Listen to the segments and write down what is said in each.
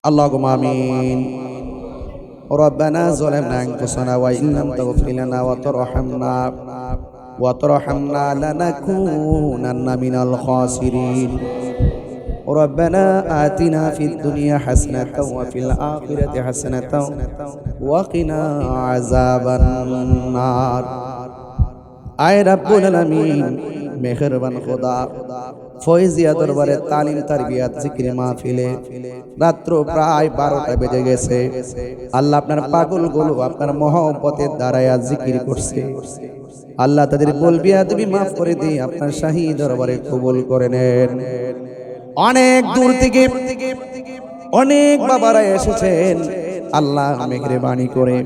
اللهم آمين. ربنا ظلمنا أنفسنا وإن لم تغفر لنا وترحمنا لنكونن من الخاسرين. ربنا آتنا في الدنيا حسنة وفي الآخرة حسنة وقنا عذاب النار. আয় রব্বুল আলামিন, মেহেরবান খোদা, ফয়জিয়া দরবারে তালিম তারবিয়াত জিকির মাহফিলে রাত্র প্রায় 12টা বেজে গেছে। আল্লাহ আপনার পাগলগুলো আপনার মহব্বতের দ্বারা জিকির করছে। আল্লাহ তাদের বলবিয়া তুমি মাফ করে দিয়ে আপনার শাহী দরবারে কবুল করে নেন। অনেক দূর থেকে অনেক বাবারা এসেছেন। আল্লাহ মেহেরবানি করে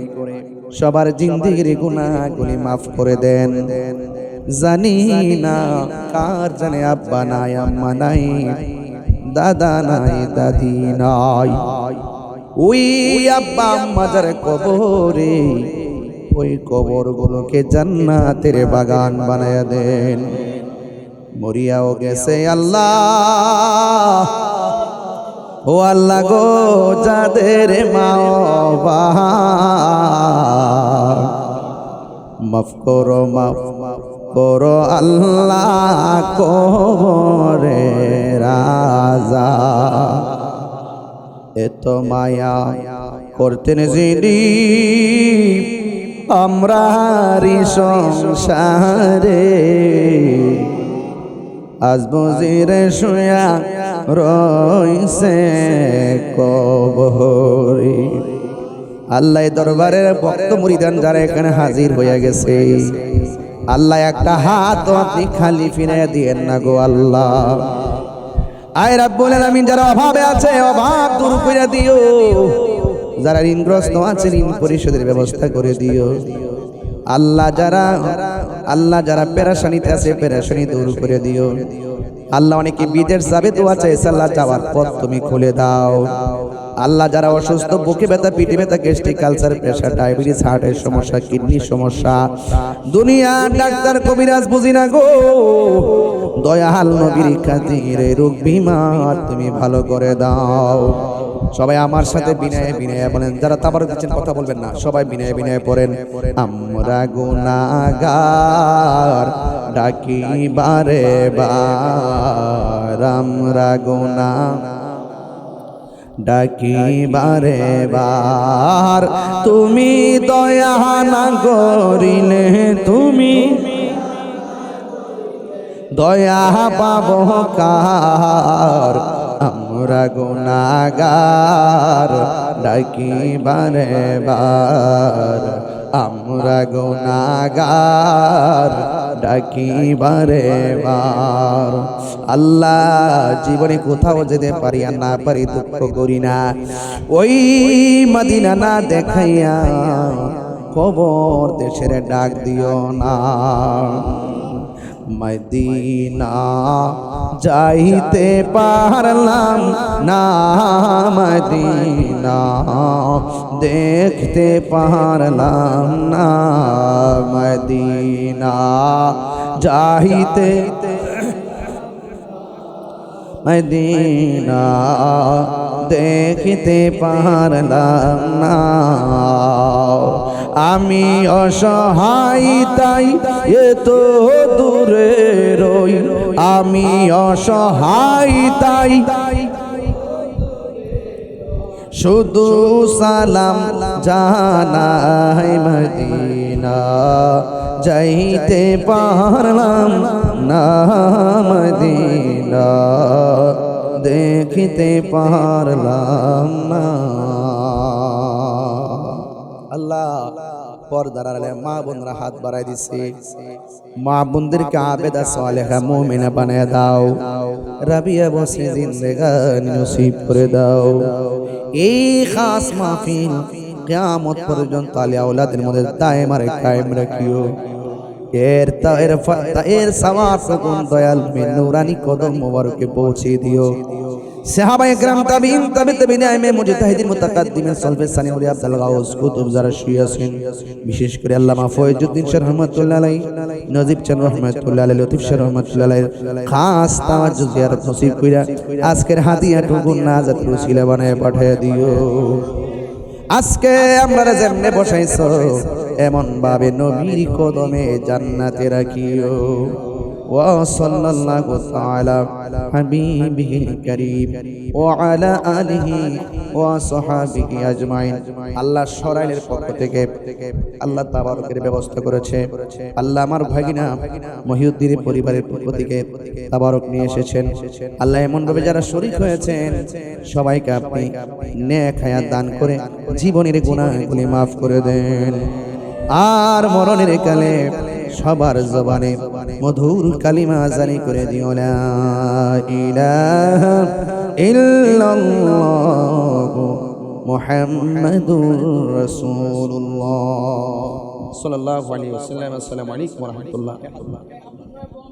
সবার জিন্দেগির গুনাহগুলি মাফ করে দেন। জানি না কার জানে আব্বা নাই, আম্মা নাই, দাদা নাই, দাদি নাই। ওই আব্বা আম্মা যার কবরে, ওই কবরগুলোকে জান্নাতের বাগান বানায়া দেন। মরিয়াও গেছে আল্লাহ, ও আল্লাহ গো, যাদের মা বাবা মাফ করো, মাফ করো আল্লাহ কবরে রাজা। এত মায়া করতেন যিনি আমরারি সংসারে, আজ বুঝিরে শুয়া রইছে কবরে। আল্লাহ দরবারের ভক্ত মুরিদান যারা এখানে হাজির হয়ে গেছে, আল্লাহ একটা হাত আপনি খালি ফিরিয়ে দিয়েন না গো আল্লাহ। আয় রাব্বুল আলামিন, যারা অভাবে আছে অভাব দূর করে দিও, যারা ঋণগ্রস্ত আছে ঋণ পরিশোধের ব্যবস্থা করে দিও। আল্লাহ যারা পেরেশানিতে আছে পেরেশানি দূর করে দিও। আল্লাহ অনেকে বিদেশ যাবে তো আছে, আল্লাহ যাওয়ার পথ তুমি খুলে দাও। আল্লাহ যারা অসুস্থ, বুকে ব্যথা, পিঠে ব্যথা, গ্যাস্ট্রিক, কালচার, প্রেশার, ডায়াবেটিস, হার্টের সমস্যা, কিডনির সমস্যা, দুনিয়া ডাক্তার কবিরাজ বুঝি না গো, দয়াল নবীর খাতিরে রোগ বিমার তুমি ভালো করে দাও। সবাই আমার সাথে বিনয়ে বিনয়ে বলেন, যারা তাবারক দিচ্ছেন কথা বলবেন না, সবাই বিনয়ে বিনয়ে পড়েন। আমরা গুনাহগার ডাকি বারে বার, আমরা গুনাহ ডাকি বারে বার, তুমি দয়া না করিলে তুমি দয়া পাবো কার। আমরা গুনাহগার ডাকি বারে বার, আমরা গুনাহগার ডাকি বারে বার। আল্লাহ জীবনে কোথাও যেতে পারি আর না পারি দুঃখ করি না, ওই মদিনা না দেখাইয়া কবর দেশের ডাক দিও না। মদিনা যাইতে পারলাম না, মদিনা দেখতে পারলাম না, মদিনা যাইতে মদিনা দেখতে পারলাম না। আমি অসহায় তাই এত দূরে রই, আমি অসহায় তাই শুধু সালাম জানাই, মদিনা যাইতে পারলাম না, মদিনা দেখিতে পারলাম না। আল্লাহ পর্দার আড়ালে মা বোনরা হাত বাড়াই দিছে, মা বোনদেরকে আবেদা সালেহা মুমিনা বানায় দাও। রাবিয়া বসে জিন্দেগানি নসিব করে দাও। এই খাস মাহফিল কিয়ামত পর্যন্ত আলে আওলাদের মধ্যে দায়েম আর কায়েম রাখিও। এর সওয়াব গুণ দয়াল মে নূরানি কদম মোবারকে পৌঁছে দিও। সাহাবায়ে কেরাম তাবিঈন তাবিঈন আইমে মুজতাহিদিন মুতাকাদ্দিমিন সালফে সানি ওলি আব্দুল গাউস কুতুব যারা শুয়েছেন, বিশেষ করে আল্লামা ফয়জুদ্দিন শাহ রহমাতুল্লাহ আলাইহি, নজিব চাঁদ রহমাতুল্লাহ আলাইহি, লতিফ শাহ রহমাতুল্লাহ আলাইহি খাস তাওয়াজ্জুহ জিয়ারত নসিব কইরা আজকের হাদিয়াটুকু নাজাতের ওসিলা বানায় পাঠিয়ে দিও। আজকে আমরা যেমনে বসাইছো এমন ভাবে নবীর কদমে জান্নাতে রাখিও। ওয়া সাল্লাল্লাহু তাআলা হাবিবিল কারীম ওয়া আলা আলিহি ওয়া সাহাবিহি আজমাইন। আল্লাহ সরাইলের পক্ষ থেকে আল্লাহ তাবারকের ব্যবস্থা করেছে। আল্লাহ আমার ভাগিনা মহিউদ্দিনের পরিবারের পক্ষ থেকে তাবারক নিয়ে এসেছেন। আল্লাহ এমন ভাবে যারা শরীক হয়েছেন সবাইকে আপনি নেক হায়াত দান করে জীবনের গুনাহগুলি মাফ করে দেন। আর মরণের কালে সবার জবানে মধুর কালিমা জারি করে দিও, লা ইলাহা ইল্লাল্লাহু মুহাম্মাদুর রাসূলুল্লাহ সাল্লাল্লাহু আলাইহি ওয়াসাল্লাম। আসসালামু আলাইকুম ওয়া রাহমাতুল্লাহ।